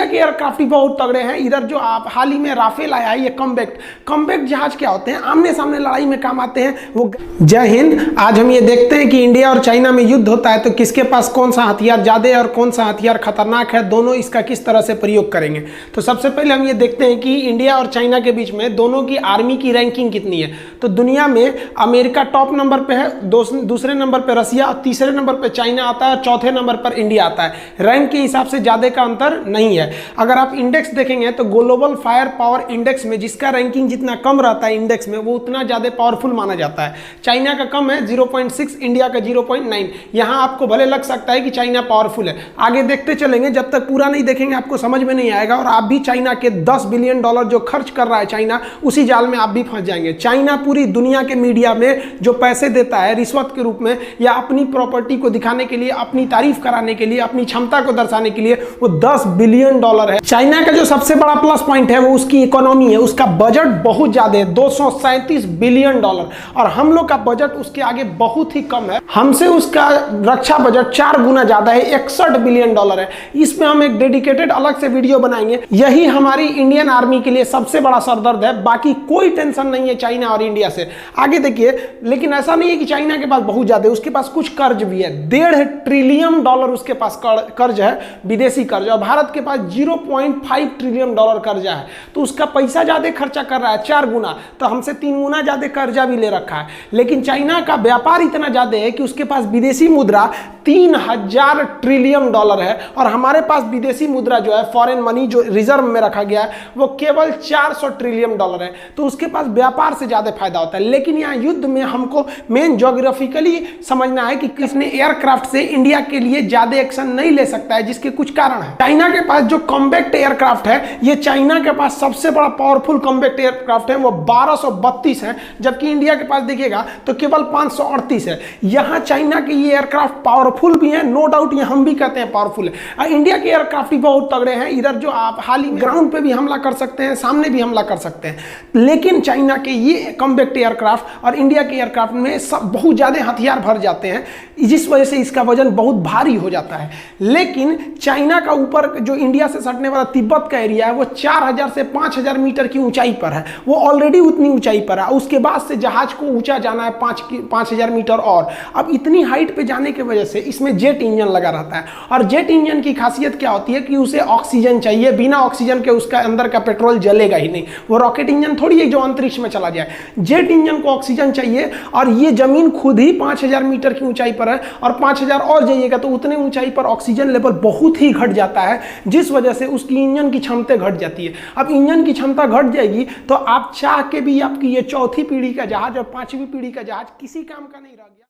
के एयरक्राफ्ट ही बहुत तगड़े हैं। इधर जो आप हाल ही में राफेल आया है, ये कॉम्बैक्ट जहाज क्या होते हैं, आमने सामने लड़ाई में काम आते हैं वो। जय हिंद। आज हम ये देखते हैं कि इंडिया और चाइना में युद्ध होता है तो किसके पास कौन सा हथियार ज्यादा है और कौन सा हथियार खतरनाक है, दोनों इसका किस तरह से प्रयोग करेंगे। तो सबसे पहले हम ये देखते हैं कि इंडिया और चाइना के बीच में दोनों की आर्मी की रैंकिंग कितनी है। तो दुनिया में अमेरिका टॉप नंबर पे है, दूसरे नंबर पे रसिया, तीसरे नंबर पे चाइना आता है, चौथे नंबर पर इंडिया आता है। रैंक के हिसाब से ज्यादा का अंतर नहीं है। अगर आप इंडेक्स देखेंगे तो ग्लोबल फायर पावर इंडेक्स में जिसका रैंकिंग जितना कम रहता है इंडेक्स में, वो उतना ज्यादा पावरफुल माना जाता है। चाइना का कम है 0.6, इंडिया का 0.9। यहां आपको भले लग सकता है कि चाइना पावरफुल है, आगे देखते चलेंगे, जब तक पूरा नहीं देखेंगे आपको समझ में नहीं आएगा। और आप भी चाइना के $10 बिलियन जो खर्च कर रहा है चाइना, उसी जाल में आप भी फंस जाएंगे। चाइना पूरी दुनिया के मीडिया में जो पैसे देता है रिश्वत के रूप में या अपनी प्रॉपर्टी को दिखाने के लिए, अपनी तारीफ कराने के लिए, अपनी क्षमता को दर्शाने के लिए, वो $10 बिलियन है। चाइना का जो सबसे बड़ा प्लस पॉइंट है वो उसकी इकोनॉमी है। उसका बजट बहुत ज्यादा है, $237 बिलियन, और हम लोग का बजट उसके आगे बहुत ही कम है। हमसे उसका रक्षा बजट 4 गुना ज्यादा है, $61 बिलियन है। इसमें हम एक डेडिकेटेड अलग से वीडियो बनाएंगे। यही हमारी इंडियन आर्मी के लिए सबसे बड़ा सरदर्द है, बाकी कोई टेंशन नहीं है चाइना और इंडिया से। आगे देखिए, लेकिन ऐसा नहीं है कि चाइना के पास बहुत ज्यादा है, उसके पास कुछ कर्ज भी है। $1.5 ट्रिलियन उसके पास कर्ज है, विदेशी कर्ज, और भारत के पास $0.5 ट्रिलियन कर्जा है। तो उसका पैसा ज्यादा खर्चा कर रहा है 4 गुना, तो हमसे 3 गुना ज्यादा कर्जा भी ले रखा है। लेकिन चाइना का व्यापार इतना ज्यादा है कि उसके पास विदेशी मुद्रा 3000 ट्रिलियन है, और हमारे पास विदेशी मुद्रा जो है, फॉरेन मनी जो रिजर्व में रखा गया है, वो केवल 400 ट्रिलियन है। तो उसके पास व्यापार से ज्यादा फायदा होता है। लेकिन यहाँ युद्ध में हमको मेन ज्योग्राफिकली समझना है कि किसने एयरक्राफ्ट से इंडिया के लिए ज्यादा एक्शन नहीं ले सकता है, जिसके कुछ कारण है। चाइना के पास जो कॉम्बैक्ट एयरक्राफ्ट है, ये चाइना के पास सबसे बड़ा पावरफुल कॉम्बैक्ट एयरक्राफ्ट है, वो 1232 है, जबकि इंडिया के पास देखिएगा तो केवल 538 है। यहाँ चाइना के ये एयरक्राफ्ट पावरफुल भी है, नो डाउट, ये हम भी कहते हैं पावरफुल है। इंडिया के एयरक्राफ्ट भी बहुत तगड़े हैं। इधर जो आप हाल ही ग्राउंड पे भी हमला कर सकते हैं, सामने भी हमला कर सकते हैं। लेकिन चाइना के ये कॉम्बैक्ट एयरक्राफ्ट और इंडिया के एयरक्राफ्ट में सब बहुत ज्यादा हथियार भर जाते हैं, जिस वजह से इसका वजन बहुत भारी हो जाता है। लेकिन चाइना का ऊपर जो इंडिया से सटने वाला तिब्बत का एरिया है, वो 4000 से 5000 मीटर की ऊंचाई पर है। वो ऑलरेडी उतनी ऊंचाई पर है, उसके बाद से जहाज को ऊंचा जाना है 5000 मीटर। और अब इतनी हाइट पे जाने की वजह से इसमें जेट इंजन लगा रहता है, और जेट इंजन की खासियत क्या होती है कि उसे ऑक्सीजन चाहिए। बिना ऑक्सीजन के उसका अंदर का पेट्रोल जलेगा ही नहीं। वो रॉकेट इंजन थोड़ी है जो अंतरिक्ष में चला जाए। जेट इंजन को ऑक्सीजन चाहिए, और ये जमीन खुद ही 5000 मीटर की ऊंचाई पर है, और 5000 और जाइएगा तो उतने ऊंचाई पर ऑक्सीजन लेवल बहुत ही घट जाता है, जिस वजह से उसकी इंजन की क्षमता घट जाती है। अब इंजन की क्षमता घट जाएगी तो आप चाह के भी आपकी ये चौथी पीढ़ी का जहाज और 5वीं पीढ़ी का जहाज किसी काम का नहीं रह गया।